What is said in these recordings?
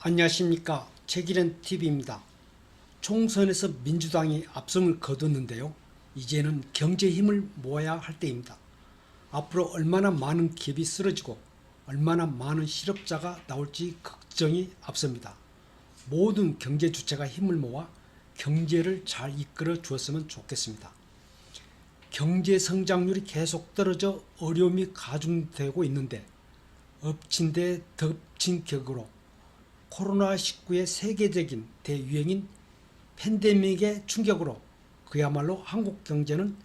안녕하십니까. 최기련TV입니다. 총선에서 민주당이 압승을 거뒀는데요. 이제는 경제 힘을 모아야 할 때입니다. 앞으로 얼마나 많은 기업이 쓰러지고 얼마나 많은 실업자가 나올지 걱정이 앞섭니다. 모든 경제 주체가 힘을 모아 경제를 잘 이끌어 주었으면 좋겠습니다. 경제 성장률이 계속 떨어져 어려움이 가중되고 있는데 엎친 데 덮친 격으로 코로나19의 세계적인 대유행인 팬데믹의 충격으로 그야말로 한국 경제는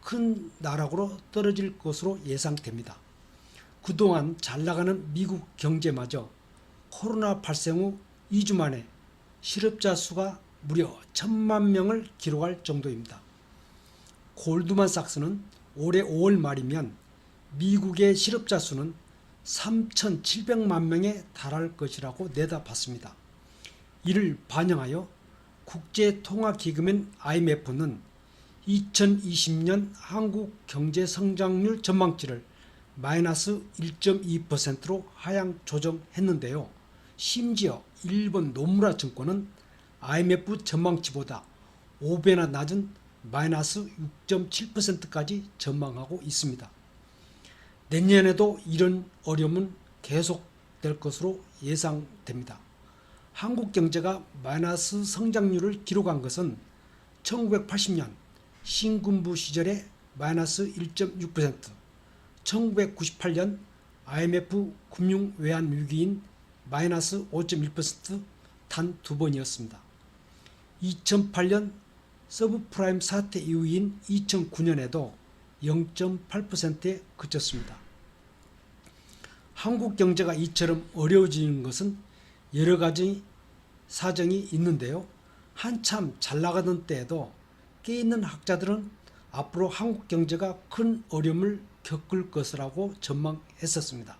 큰 나락으로 떨어질 것으로 예상됩니다. 그동안 잘 나가는 미국 경제마저 코로나 발생 후 2주 만에 실업자 수가 무려 1,000만 명을 기록할 정도입니다. 골드만삭스는 올해 5월 말이면 미국의 실업자 수는 3,700만 명에 달할 것이라고 내다봤습니다. 이를 반영하여 국제통화기금인 IMF는 2020년 한국 경제 성장률 전망치를 마이너스 1.2%로 하향 조정했는데요. 심지어 일본 노무라 증권은 IMF 전망치보다 5배나 낮은 마이너스 6.7%까지 전망하고 있습니다. 내년에도 이런 어려움은 계속될 것으로 예상됩니다. 한국 경제가 마이너스 성장률을 기록한 것은 1980년 신군부 시절의 마이너스 1.6%, 1998년 IMF 금융 외환 위기인 마이너스 5.1%단 두 번이었습니다. 2008년 서브프라임 사태 이후인 2009년에도 0.8%에 그쳤습니다. 한국 경제가 이처럼 어려워지는 것은 여러 가지 사정이 있는데요. 한참 잘 나가던 때에도 깨있는 학자들은 앞으로 한국 경제가 큰 어려움을 겪을 것이라고 전망했었습니다.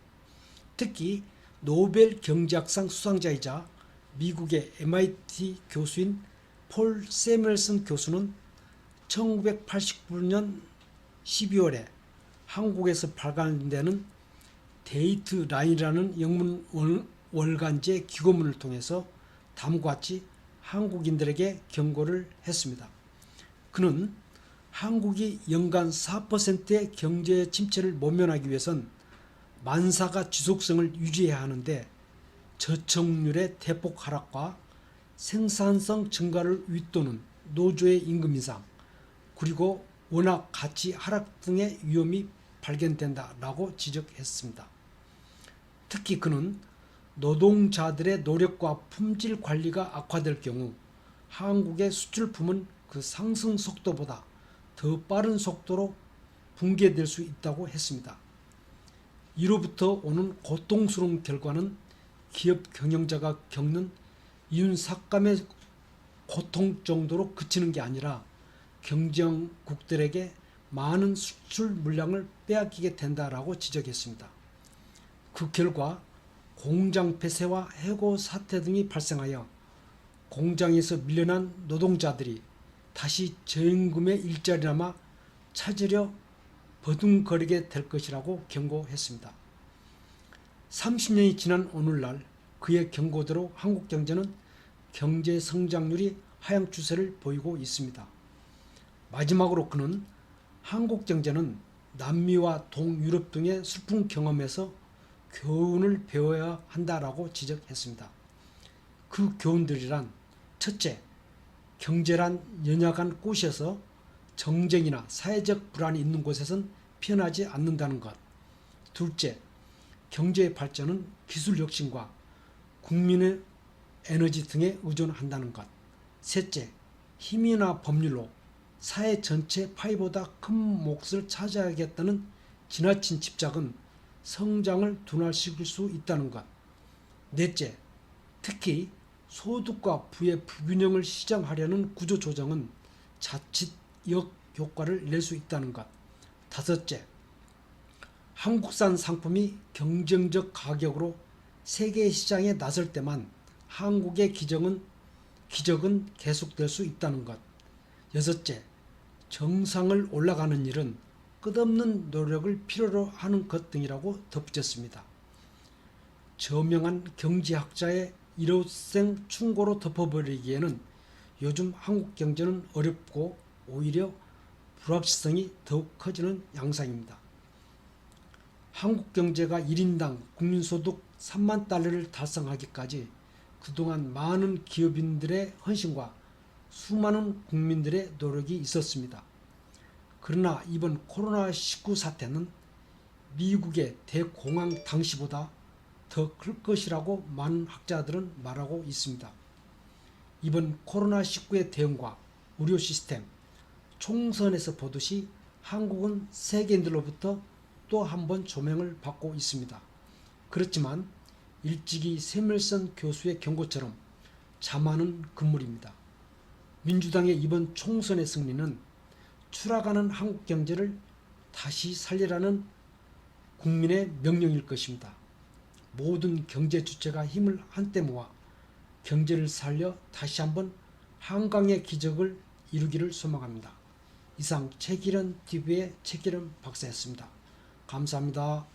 특히 노벨 경제학상 수상자이자 미국의 MIT 교수인 폴 세뮬슨 교수는 1989년 12월에 한국에서 발간되는 데이트라인이라는 영문 월간지 기고문을 통해서 다음과 같이 한국인들에게 경고를 했습니다. 그는 한국이 연간 4%의 경제 침체를 모면하기 위해선 만사가 지속성을 유지해야 하는데 저청률의 대폭 하락과 생산성 증가를 윗도는 노조의 임금 인상, 그리고 워낙 가치 하락 등의 위험이 발견된다라고 지적했습니다. 특히 그는 노동자들의 노력과 품질 관리가 악화될 경우 한국의 수출품은 그 상승 속도보다 더 빠른 속도로 붕괴될 수 있다고 했습니다. 이로부터 오는 고통스러운 결과는 기업 경영자가 겪는 이윤삭감의 고통 정도로 그치는 게 아니라 경쟁국들에게 많은 수출 물량을 빼앗기게 된다라고 지적했습니다. 그 결과 공장 폐쇄와 해고 사태 등이 발생하여 공장에서 밀려난 노동자들이 다시 저임금의 일자리나마 찾으려 버둥거리게 될 것이라고 경고했습니다. 30년이 지난 오늘날 그의 경고대로 한국 경제는 경제 성장률이 하향 추세를 보이고 있습니다. 마지막으로 그는 한국 경제는 남미와 동유럽 등의 슬픈 경험에서 교훈을 배워야 한다라고 지적했습니다. 그 교훈들이란 첫째, 경제란 연약한 꽃이어서 정쟁이나 사회적 불안이 있는 곳에선 피어나지 않는다는 것. 둘째, 경제의 발전은 기술 혁신과 국민의 에너지 등에 의존한다는 것. 셋째, 힘이나 법률로 사회 전체 파이보다 큰 몫을 차지하겠다는 지나친 집착은 성장을 둔화시킬 수 있다는 것. 넷째, 특히 소득과 부의 불균형을 시정하려는 구조조정은 자칫 역효과를 낼 수 있다는 것. 다섯째, 한국산 상품이 경쟁적 가격으로 세계 시장에 나설 때만 한국의 기적은 계속될 수 있다는 것. 여섯째, 정상을 올라가는 일은 끝없는 노력을 필요로 하는 것 등이라고 덧붙였습니다. 저명한 경제학자의 일호생 충고로 덮어버리기에는 요즘 한국 경제는 어렵고 오히려 불확실성이 더욱 커지는 양상입니다. 한국 경제가 1인당 국민소득 3만 달러를 달성하기까지 그동안 많은 기업인들의 헌신과 수많은 국민들의 노력이 있었습니다. 그러나 이번 코로나19 사태는 미국의 대공황 당시보다 더 클 것이라고 많은 학자들은 말하고 있습니다. 이번 코로나19의 대응과 의료 시스템, 총선에서 보듯이 한국은 세계인들로부터 또 한 번 조명을 받고 있습니다. 그렇지만 일찍이 세멜선 교수의 경고처럼 자만은 금물입니다. 민주당의 이번 총선의 승리는 추락하는 한국 경제를 다시 살리라는 국민의 명령일 것입니다. 모든 경제 주체가 힘을 한데 모아 경제를 살려 다시 한번 한강의 기적을 이루기를 소망합니다. 이상 최기련TV의 최기련 박사였습니다. 감사합니다.